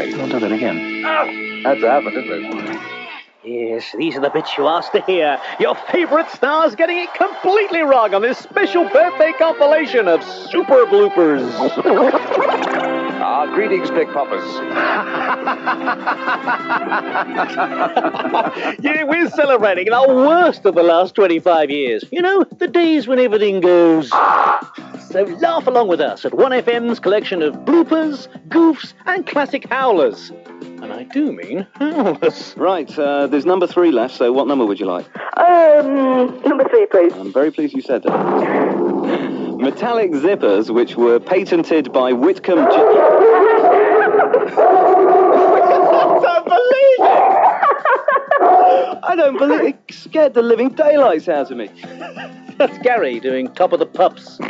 Wait, don't do that again. That's happened, isn't it? Yes, these are the bits you asked to hear. Your favourite stars getting it completely wrong on this special birthday compilation of Super Bloopers. Greetings, pickpoppers. Yeah, we're celebrating the worst of the last 25 years. You know, the days when everything goes... So laugh along with us at 1FM's collection of bloopers, goofs, and classic howlers. And I do mean howlers. Right, there's number 3 left, so what number would you like? Number 3, please. I'm very pleased you said that. Metallic zippers, which were patented by Whitcomb... I don't believe it! I don't believe it. It scared the living daylights out of me. That's Gary doing Top of the Pups.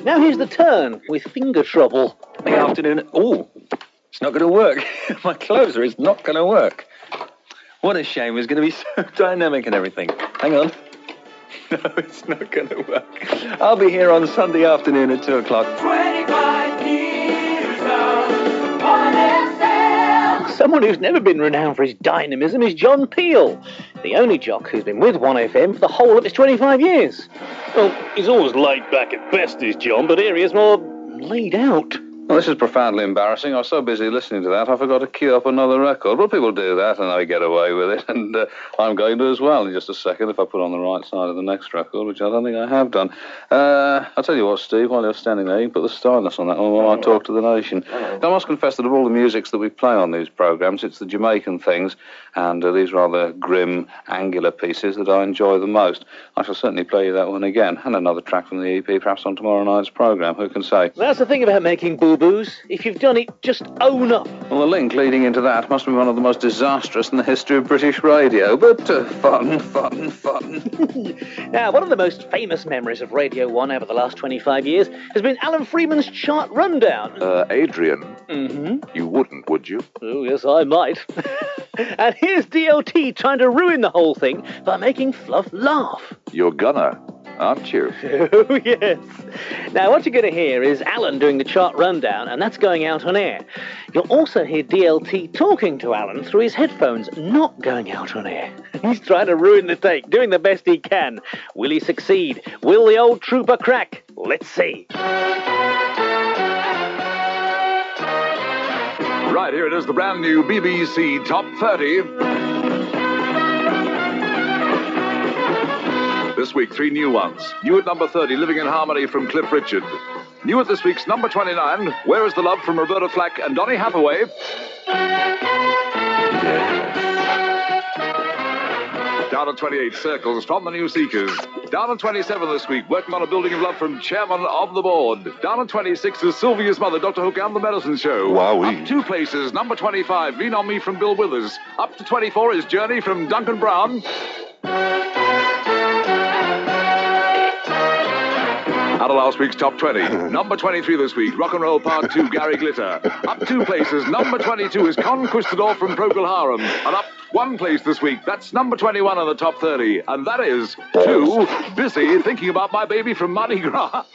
Now here's the turn with finger trouble. Good afternoon. Oh, it's not going to work. My closer is not going to work. What a shame. It's going to be so dynamic and everything. Hang on. No, it's not going to work. I'll be here on Sunday afternoon at 2 o'clock. 25 years of 1FM. Someone who's never been renowned for his dynamism is John Peel, the only jock who's been with 1FM for the whole of its 25 years. Well, he's always laid back at best, is John, but here he is more laid out. Well, this is profoundly embarrassing. I was so busy listening to that, I forgot to queue up another record. But people do that, and they get away with it. And I'm going to as well in just a second if I put on the right side of the next record, which I don't think I have done. I'll tell you what, Steve, while you're standing there, you can put the stylus on that one while I talk to the nation. I must confess that of all the musics that we play on these programmes, it's the Jamaican things and these rather grim, angular pieces that I enjoy the most. I shall certainly play you that one again, and another track from the EP, perhaps on tomorrow night's programme. Who can say? That's the thing about making boo-boos. If you've done it, just own up. Well, the link leading into that must be one of the most disastrous in the history of British radio, but fun. Now, one of the most famous memories of Radio 1 over the last 25 years has been Alan Freeman's chart rundown. Adrian, Mm-hmm. you wouldn't, would you? Oh, yes, I might. And here's DLT trying to ruin the whole thing by making Fluff laugh. You're gonna, aren't you? Oh, yes. Now, what you're going to hear is Alan doing the chart rundown, and that's going out on air. You'll also hear DLT talking to Alan through his headphones, not going out on air. He's trying to ruin the take, doing the best he can. Will he succeed? Will the old trooper crack? Let's see. Right, here it is, the brand new BBC Top 30. This week, 3 new ones. New at number 30, Living in Harmony from Cliff Richard. New at this week's number 29, Where is the Love from Roberta Flack and Donny Hathaway. Down at 28, Circles from the New Seekers. Down at 27 this week, Working on a Building of Love from Chairman of the Board. Down at 26 is Sylvia's Mother, Dr. Hook and the Medicine Show. Wowee. Up 2 places, number 25, Lean on Me from Bill Withers. Up to 24 is Journey from Duncan Brown. Out of last week's top 20. Number 23 this week, Rock and Roll Part 2, Gary Glitter. Up 2 places, number 22 is Conquistador from Procol Harum. And up 1 place this week, that's number 21 in the top 30. And that is Too Busy Thinking About My Baby from Mardi Gras.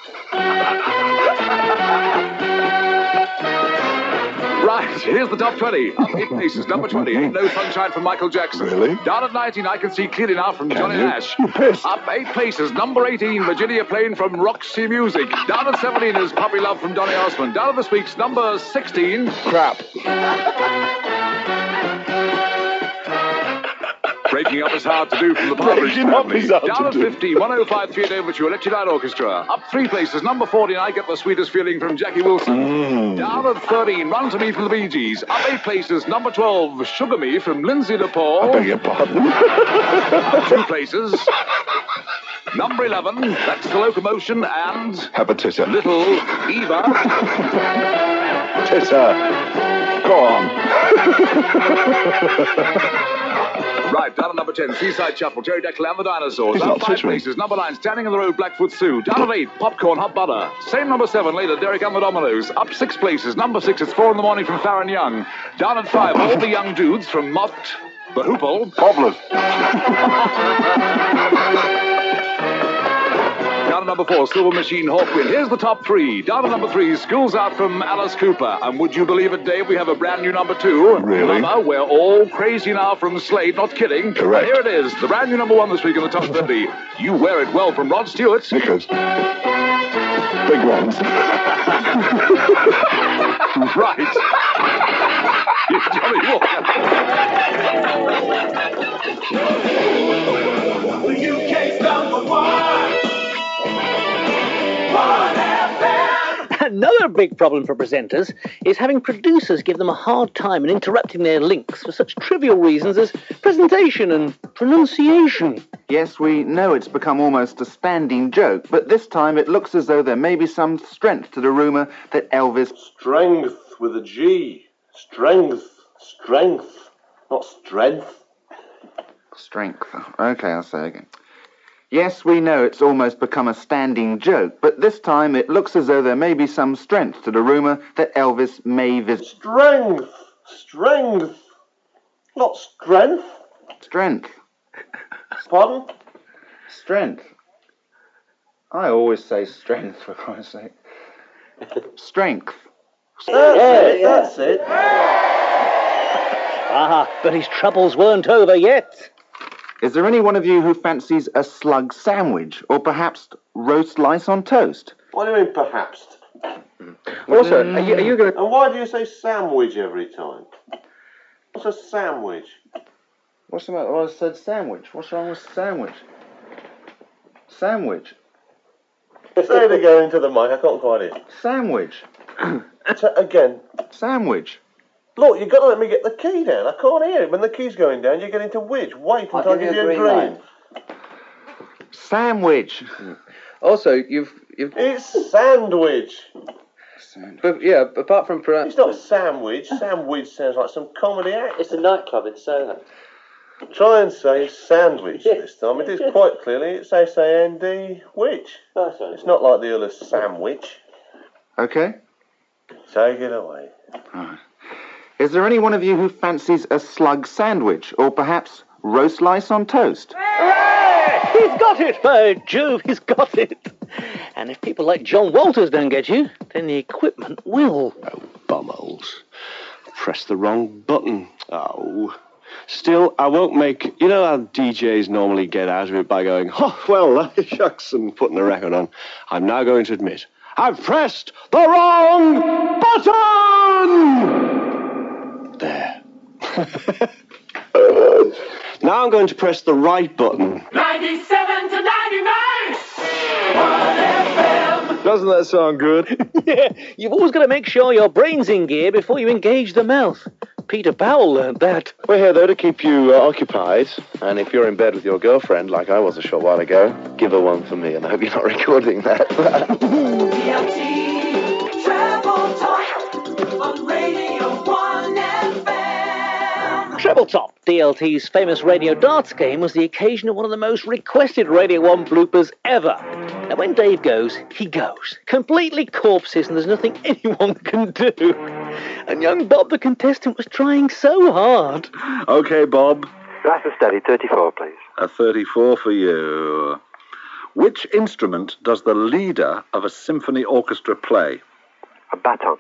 Right, here's the top 20. Up 8 places, number 20, Ain't No Sunshine from Michael Jackson. Really? Down at 19, I Can See Clearly Now from Johnny Nash. Up 8 places, number 18, Virginia Plain from Roxy Music. Down at 17 is Puppy Love from Donny Osmond. Down at this week's number 16... Crap. Breaking Up is Hard to Do from the Partridge Breaking Up Family. is hard Down to at do. 50, 105 Theatre Overture, Electric Light Orchestra. Up 3 places, number 40, I Get the Sweetest Feeling from Jackie Wilson. Down at 13, Run to Me from the Bee Gees. Up 8 places, number 12, Sugar Me from Lindsay DePaul. I beg your pardon. Up 2 places, number 11, that's The Locomotion and Have a titter. Little Eva. Titter. Go on. Right, down at number 10, Seaside Shuffle, Jerry Declan and the Dinosaurs. He's Down not 5 tittering. places, number 9, Standing in the Road, Blackfoot Sue. Down at 8, Popcorn, Hot Butter. Same number 7, later, Derek and the Dominoes. Up 6 places, number 6, It's 4 in the Morning from Farron Young. Down at 5, All the Young Dudes from Mott, the Hoople. Cobblers. Down at number number 4, Silver Machine Hawkwind. Here's the top 3. Down to number 3, School's Out from Alice Cooper. And would you believe it, Dave, we have a brand new number 2. Really? Mama, we're all crazy now from Slade, not kidding. Correct. And here it is, the brand new number 1 this week in the top 30. You Wear It Well from Rod Stewart. Knickers. Big ones. Right. It's Johnny Walker. The UK's number 1. 1FM. Another big problem for presenters is having producers give them a hard time and interrupting their links for such trivial reasons as presentation and pronunciation. Yes, we know it's become almost a standing joke, but this time it looks as though there may be some strength to the rumour that Elvis... Strength with a G. Strength. Strength. Not strength. Strength. Okay, I'll say again. Yes, we know it's almost become a standing joke, but this time it looks as though there may be some strength to the rumour that Elvis may visit... Strength. Strength. Not strength. Strength. Pardon? Strength. I always say strength, for Christ's sake. Strength. That's it. Ah, but his troubles weren't over yet. Is there any one of you who fancies a slug sandwich, or perhaps roast lice on toast? What do you mean, perhaps? Also, are you going to... And why do you say sandwich every time? What's a sandwich? What's the matter? Oh, I said sandwich. What's wrong with sandwich? Sandwich. Say it again into the mic, I can't quite hear. Sandwich. Again. Sandwich. Look, you've got to let me get the key down. I can't hear it. When the key's going down, you get into which? Wait until I give you a green. Sandwich. Also, you've... It's sandwich. But, yeah, apart from... It's not sandwich. Sandwich sounds like some comedy act. It's a nightclub in Soho. Try and say sandwich this time. It is quite clearly. It's S-A-N-D which. It's not like the other sandwich. Okay. Take it away. Right. Is there any one of you who fancies a slug sandwich, or perhaps roast lice on toast? Hooray! He's got it! By Jove, he's got it! And if people like John Walters don't get you, then the equipment will. Oh, bumholes. Press the wrong button. Oh. Still, I won't make... You know how DJs normally get out of it by going, oh, well, shucks, and putting the record on. I'm now going to admit, I've pressed the wrong button! There. Now I'm going to press the right button. 97 to 99. 1FM. Doesn't that sound good? Yeah, you've always got to make sure your brain's in gear before you engage the mouth. Peter Powell learned that. We're here, though, to keep you occupied. And if you're in bed with your girlfriend, like I was a short while ago, give her one for me, and I hope you're not recording that. DLT, Travel Talk, on Radio 1FM. Treble Top, DLT's famous radio darts game, was the occasion of one of the most requested Radio 1 bloopers ever. Now, when Dave goes, he goes. Completely corpses, and there's nothing anyone can do. And young Bob, the contestant, was trying so hard. Okay, Bob. That's a steady 34, please. A 34 for you. Which instrument does the leader of a symphony orchestra play? A baton.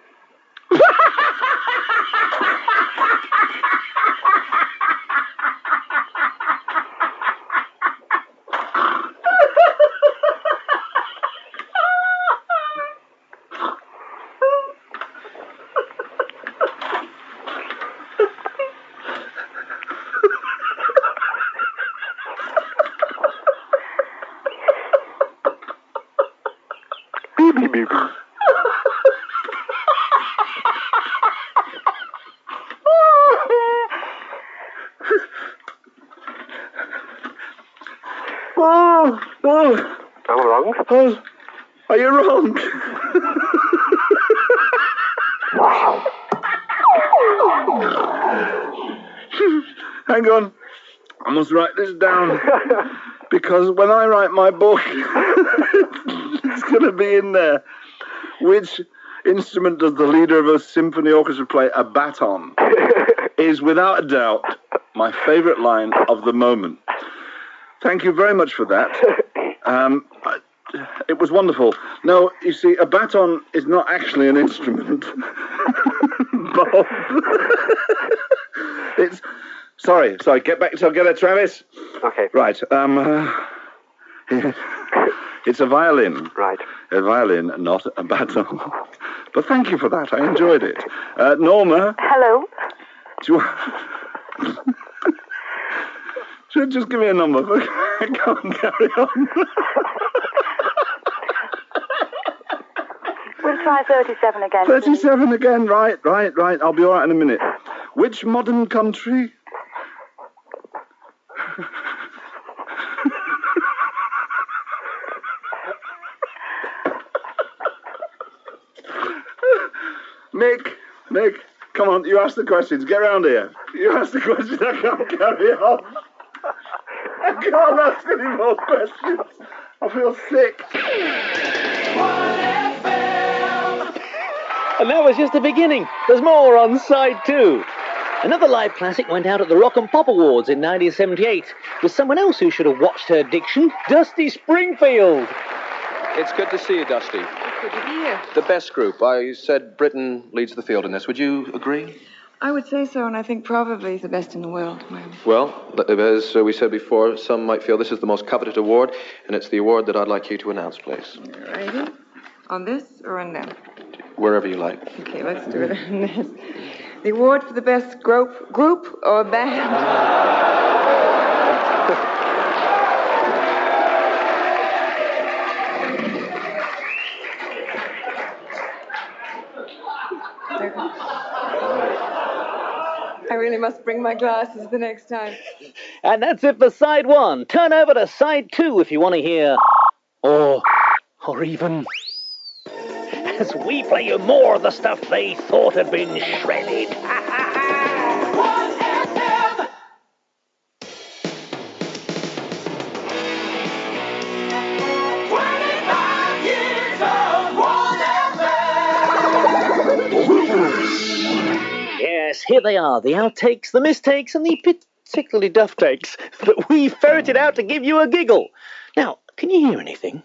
I'm wrong. Oh, are you wrong? Hang on. I must write this down. Because when I write my book, it's going to be in there. Which instrument does the leader of a symphony orchestra play? A baton. Is without a doubt my favourite line of the moment. Thank you very much for that. It was wonderful. No, you see, a baton is not actually an instrument. Bob. It's... Sorry, get back to get it, Travis. Okay. Right, it's a violin. Right. A violin, not a baton. But thank you for that, I enjoyed it. Norma, Hello. do you... Just give me a number. I can't carry on. We'll try 37 again. 37 again, right. I'll be all right in a minute. Which modern country? Mick, come on, you ask the questions. Get round here. You ask the questions, I can't carry on. I can't ask any more questions. I feel sick. And that was just the beginning. There's more on side 2. Another live classic went out at the Rock and Pop Awards in 1978 with someone else who should have watched her diction, Dusty Springfield. It's good to see you, Dusty. Good to be here. The best group. I said Britain leads the field in this. Would you agree? I would say so, and I think probably the best in the world. Well, as we said before, some might feel this is the most coveted award, and it's the award that I'd like you to announce, please. Ready? On this or on them? Wherever you like. Okay, let's do it on this. The award for the best group or band. I really must bring my glasses the next time. And that's it for side 1. Turn over to side 2 if you want to hear, or even, as we play you more of the stuff they thought had been shredded. Yes, here they are, the outtakes, the mistakes, and the particularly duff takes that we ferreted out to give you a giggle. Now, can you hear anything?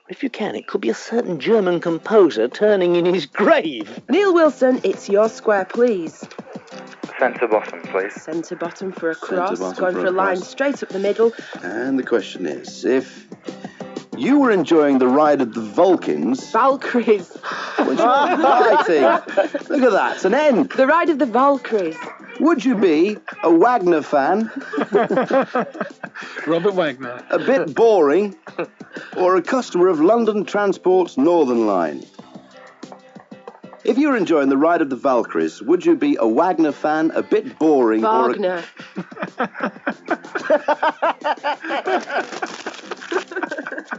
If you can, it could be a certain German composer turning in his grave. Neil Wilson, it's your square, please. Centre bottom, please. Centre bottom for a cross, bottom going for for a a line cross. straight up the middle. And the question is, if you were enjoying the ride of the Vulcans... Valkyries. Which writing? Look at that, it's an N. The ride of the Valkyries. Would you be a Wagner fan? Robert Wagner. A bit boring? Or a customer of London Transport's Northern Line? If you were enjoying the ride of the Valkyries, would you be a Wagner fan, a bit boring, Wagner.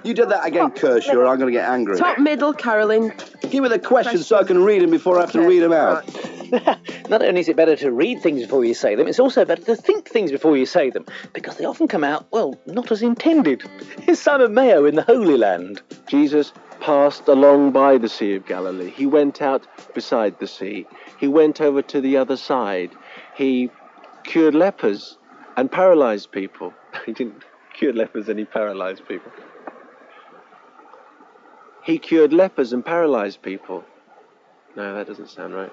You did that again, Kershaw, or I'm going to get angry. Top middle, Carolyn. Give me the questions so I can read them before I have to read them out. Not only is it better to read things before you say them, it's also better to think things before you say them, because they often come out, well, not as intended. Here's Simon Mayo in the Holy Land. Jesus passed along by the Sea of Galilee. He went out beside the sea. He went over to the other side. He cured lepers and paralyzed people. He didn't cure lepers and he paralyzed people. He cured lepers and paralyzed people. No, that doesn't sound right.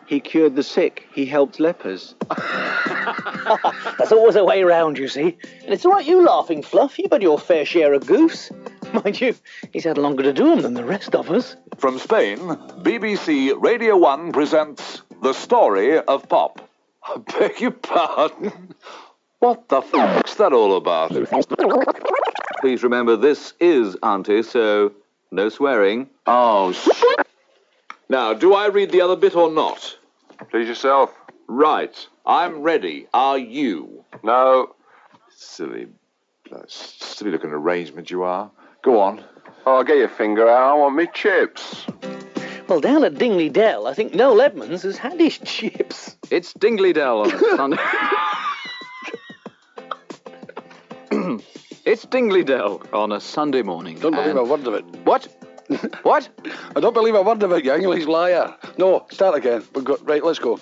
He cured the sick. He helped lepers. There's always a way round, you see. And it's all right you laughing, Fluff. You've had your fair share of goofs. Mind you, he's had longer to do them than the rest of us. From Spain, BBC Radio 1 presents The Story of Pop. I beg your pardon? What the fuck's that all about? Please remember, this is Auntie, so no swearing. Oh, shit. Now, do I read the other bit or not? Please yourself. Right. I'm ready. Are you? No. Silly looking arrangement you are. Go on. Oh, get your finger out. I want me chips. Well, down at Dingley Dell, I think Noel Edmonds has had his chips. It's Dingley Dell on a Sunday. It's Dingley Dell on a Sunday morning. Don't believe a word of it. What? What? I don't believe a word of it, you English liar. No, start again. Right, let's go.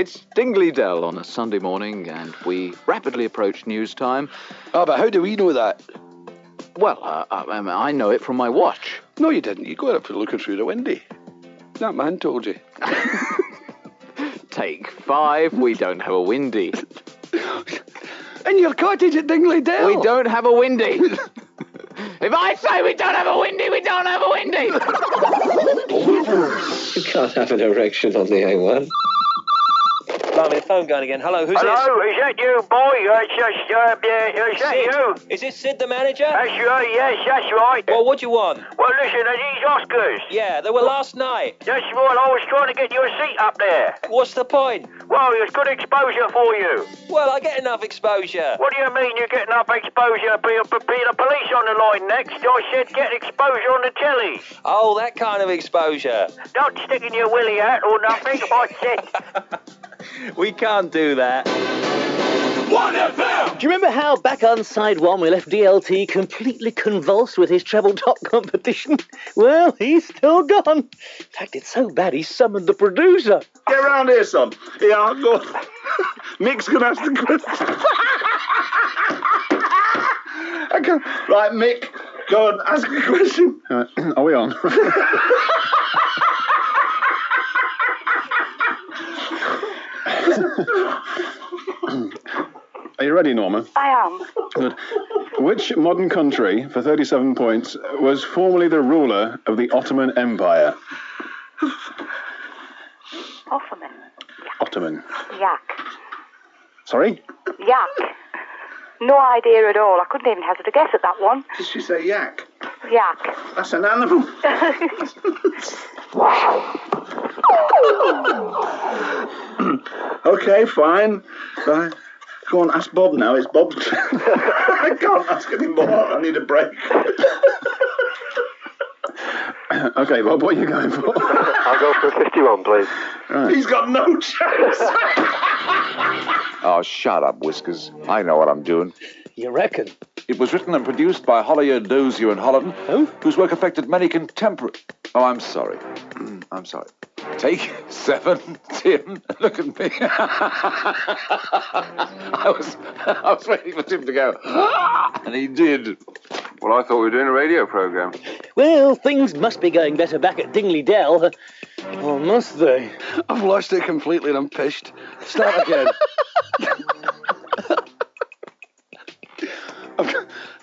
It's Dingley Dell on a Sunday morning, and we rapidly approach news time. Oh, but how do we know that? Well, I know it from my watch. No, you didn't. You got up for looking through the window. That man told you. Take 5, we don't have a windy. In your cottage at Dingley Dell? We don't have a windy. If I say we don't have a windy, we don't have a windy. You can't have an erection on the A1. Blimey, the phone going again. Hello, who's Hello, this? is that you, boy? Is that Sid. you? Is it Sid, the manager? That's right, yes, that's right. Well, what do you want? Well, listen, are these Oscars? Yeah, they were last night. That's right, I was trying to get you a seat up there. What's the point? Well, there's good exposure for you. Well, I get enough exposure. What do you mean you get enough exposure? Be the police on the line next. I said get exposure on the telly. Oh, that kind of exposure. Don't stick in your willy out or nothing, I said. We can't do that. 1FM! Do you remember how back on side 1 we left DLT completely convulsed with his treble top competition? Well, he's still gone. In fact, it's so bad he summoned the producer. Get round here, son. Yeah, go on. Mick's going to ask the question. Right, Mick, go on, ask a question. Are we on? Are you ready, Norma? I am. Good. Which modern country, for 37 points, was formerly the ruler of the Ottoman Empire? Ottoman. Ottoman. Yak. Sorry? Yak. No idea at all. I couldn't even hazard a guess at that one. Did she say yak? Yak. That's an animal. Okay, fine. Right. Go on, ask Bob now. It's Bob's. I can't ask any more. I need a break. Okay, Bob, what are you going for? I'll go for a 51, please. Right. He's got no chance. Oh, shut up, Whiskers. I know what I'm doing. You reckon? It was written and produced by Hollier, Dozier and Holland, whose work affected many contemporary... Oh, I'm sorry. I'm sorry. Take 7, Tim. Look at me. I was waiting for Tim to go. And he did. Well, I thought we were doing a radio programme. Well, things must be going better back at Dingley Dell. Or must they? I've lost it completely and I'm pissed. Start again.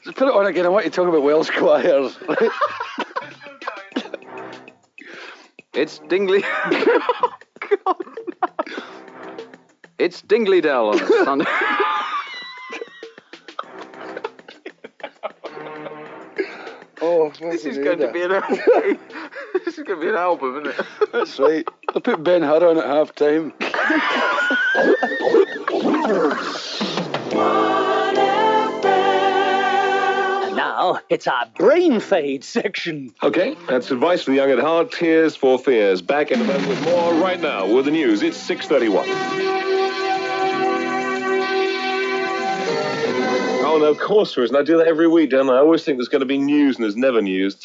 Just put it on again. I want you to talk about Welsh choirs. It's Dingley... God. It's Dingley Dell on a Sunday... Oh, this is going to be an album. This is going to be an album, isn't it? That's right. I put Ben Hur on at half time. And now it's our brain fade section. Okay, that's advice for the young at heart. Tears for fears. Back in a moment with more right now with the news. It's 6:31. Oh, no, of course there isn't. I do that every week, don't I? I always think there's going to be news and there's never news.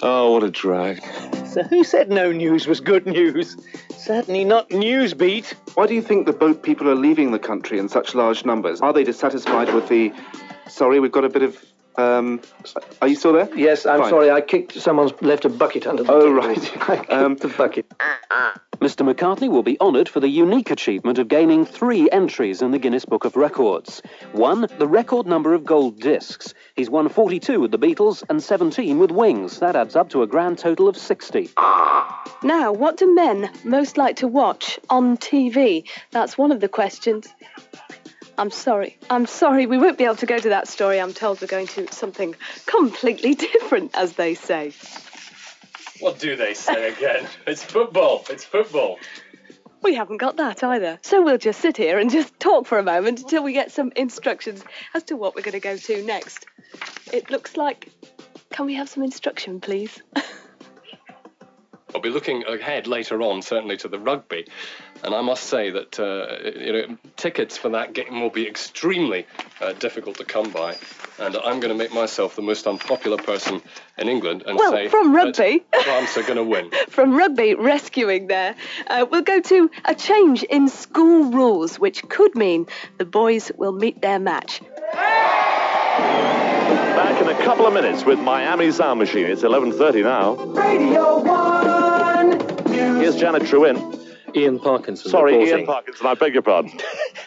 Oh, what a drag. So who said no news was good news? Certainly not Newsbeat. Why do you think the boat people are leaving the country in such large numbers? Are they dissatisfied with the... Sorry, we've got a bit of... Are you still there? Yes, I'm Fine. sorry. I kicked... Someone's left a bucket under the Oh, table. right. The bucket. Mr. McCartney will be honoured for the unique achievement of gaining 3 entries in the Guinness Book of Records. 1, the record number of gold discs. He's won 42 with the Beatles and 17 with Wings. That adds up to a grand total of 60. Now, what do men most like to watch on TV? That's one of the questions. I'm sorry, we won't be able to go to that story. I'm told we're going to something completely different, as they say. What do they say again? It's football. It's football. We haven't got that either. So we'll just sit here and just talk for a moment until we get some instructions as to what we're going to go to next. It looks like... Can we have some instruction, please? I'll be looking ahead later on, certainly to the rugby, and I must say that tickets for that game will be extremely difficult to come by, and I'm going to make myself the most unpopular person in England and say from rugby, that France are going to win. From rugby, rescuing there, we'll go to a change in school rules, which could mean the boys will meet their match. Back in a couple of minutes with Miami Sound Machine. It's 11:30 now. Radio 1. Here's Janet Trewin. Ian Parkinson. Sorry, reporting. Ian Parkinson, I beg your pardon.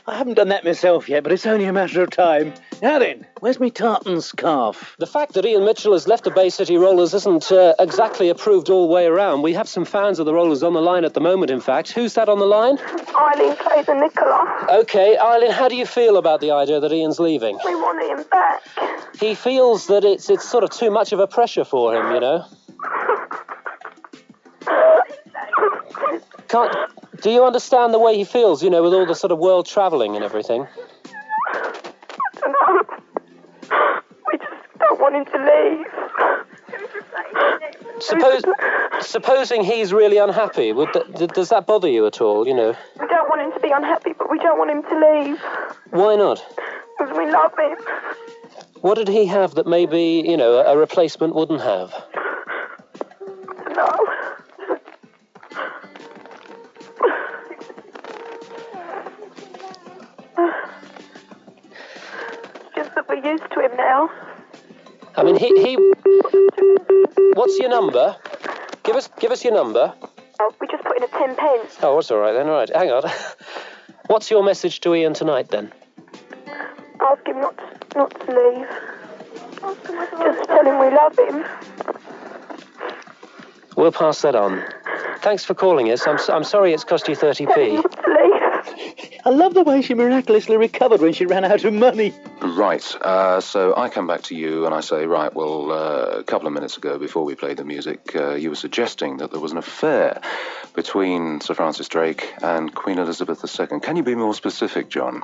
I haven't done that myself yet, but it's only a matter of time. Now then, where's me tartan scarf? The fact that Ian Mitchell has left the Bay City Rollers isn't exactly approved all the way around. We have some fans of the Rollers on the line at the moment, in fact. Who's that on the line? Eileen plays a Nicola. OK, Eileen, how do you feel about the idea that Ian's leaving? We want him back. He feels that it's sort of too much of a pressure for him, you know? Do you understand the way he feels, you know, with all the sort of world travelling and everything? No. We just don't want him to leave. Supposing he's really unhappy, does that bother you at all, you know? We don't want him to be unhappy, but we don't want him to leave. Why not? Because we love him. What did he have that maybe, you know, a replacement wouldn't have? No. Just that we're used to him now. I mean, he what's your number? Give us your number. Oh, we just put in a 10 pence. Oh, that's all right then. All right, hang on. What's your message to Ian tonight then? Ask him not to leave. Just tell him we love him. We'll pass that on. Thanks for calling us. I'm sorry it's cost you 30p. I love the way she miraculously recovered when she ran out of money. Right, so I come back to you and I say, right, well, a couple of minutes ago, before we played the music, you were suggesting that there was an affair between Sir Francis Drake and Queen Elizabeth II. Can you be more specific, John?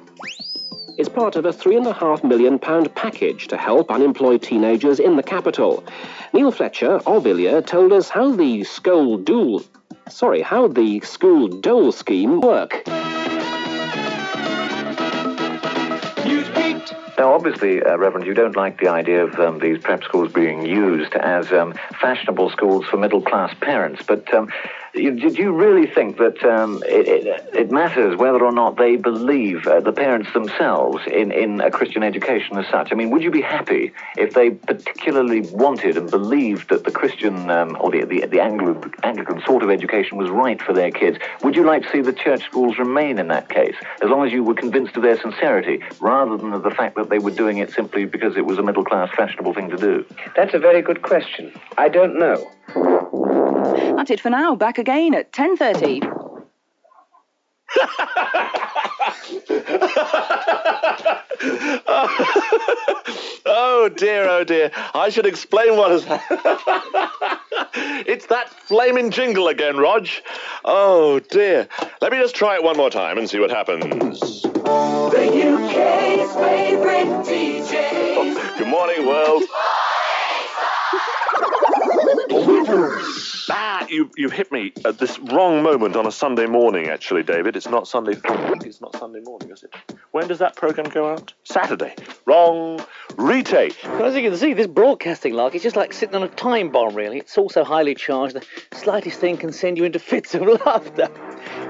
It's part of a £3.5 million package to help unemployed teenagers in the capital. Neil Fletcher of Ilya told us how the school dole scheme work. Now, obviously, Reverend, you don't like the idea of these prep schools being used as fashionable schools for middle-class parents, but do you really think that it matters whether or not they believe, the parents themselves, in a Christian education as such? I mean, would you be happy if they particularly wanted and believed that the Christian or the Anglican sort of education was right for their kids? Would you like to see the church schools remain in that case, as long as you were convinced of their sincerity, rather than of the fact that they were doing it simply because it was a middle-class fashionable thing to do? That's a very good question. I don't know. That's it for now. Back again at 10:30. Oh dear. I should explain what has happened. It's that flaming jingle again, Rog. Oh dear. Let me just try it one more time and see what happens. The UK's favourite DJs. Good morning, world. You've hit me at this wrong moment on a Sunday morning, actually, David. It's not Sunday. It's not Sunday morning, is it? When does that programme go out? Saturday. Wrong. Retake. Well, as you can see, this broadcasting lark is just like sitting on a time bomb, really. It's also highly charged. The slightest thing can send you into fits of laughter.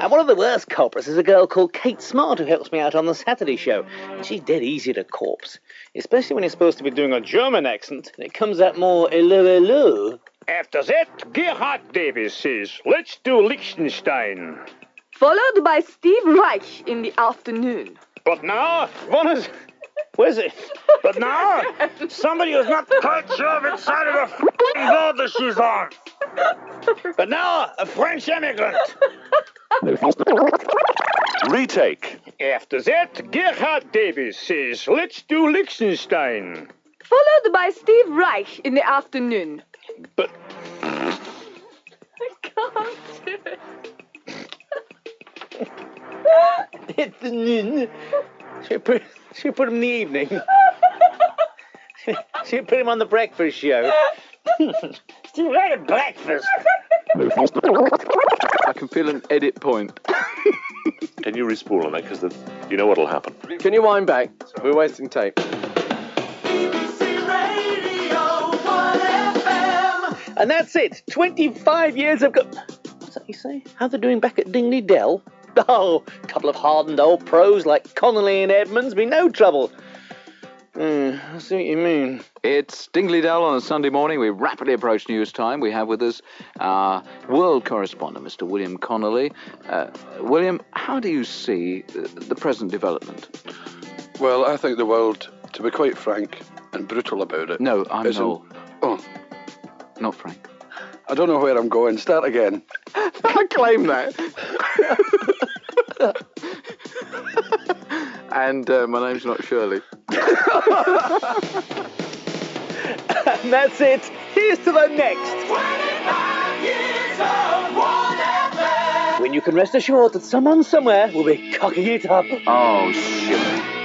And one of the worst culprits is a girl called Kate Smart, who helps me out on the Saturday show. She's dead easy to corpse, especially when you're supposed to be doing a German accent, and it comes out more hello. After that, Gerhard Davis says, let's do Liechtenstein. Followed by Steve Reich in the afternoon. But now, where's it? But now, somebody who's not quite sure which side of the f***ing border she's on. But now, a French immigrant. Retake. After that, Gerhard Davis says, let's do Liechtenstein. Followed by Steve Reich in the afternoon. But I can't do it. It's the noon. She put him in the evening. She put him on the breakfast show. Still had a breakfast. I can feel an edit point. Can you respool on that? Because you know what'll happen. Can you wind back? We're wasting tape. And that's it. 25 years of... What's that you say? How they're doing back at Dingley Dell? Oh, a couple of hardened old pros like Connolly and Edmonds be no trouble. I see what you mean. It's Dingley Dell on a Sunday morning. We rapidly approach news time. We have with us our world correspondent, Mr. William Connolly. William, how do you see the present development? Well, I think the world, to be quite frank and brutal about it... No, I'm Noel. Oh. Not Frank. I don't know where I'm going. Start again. I claim that. And my name's not Shirley. And that's it. Here's to the next. 25 years of 1FM. When you can rest assured that someone somewhere will be cocking it up. Oh, shit.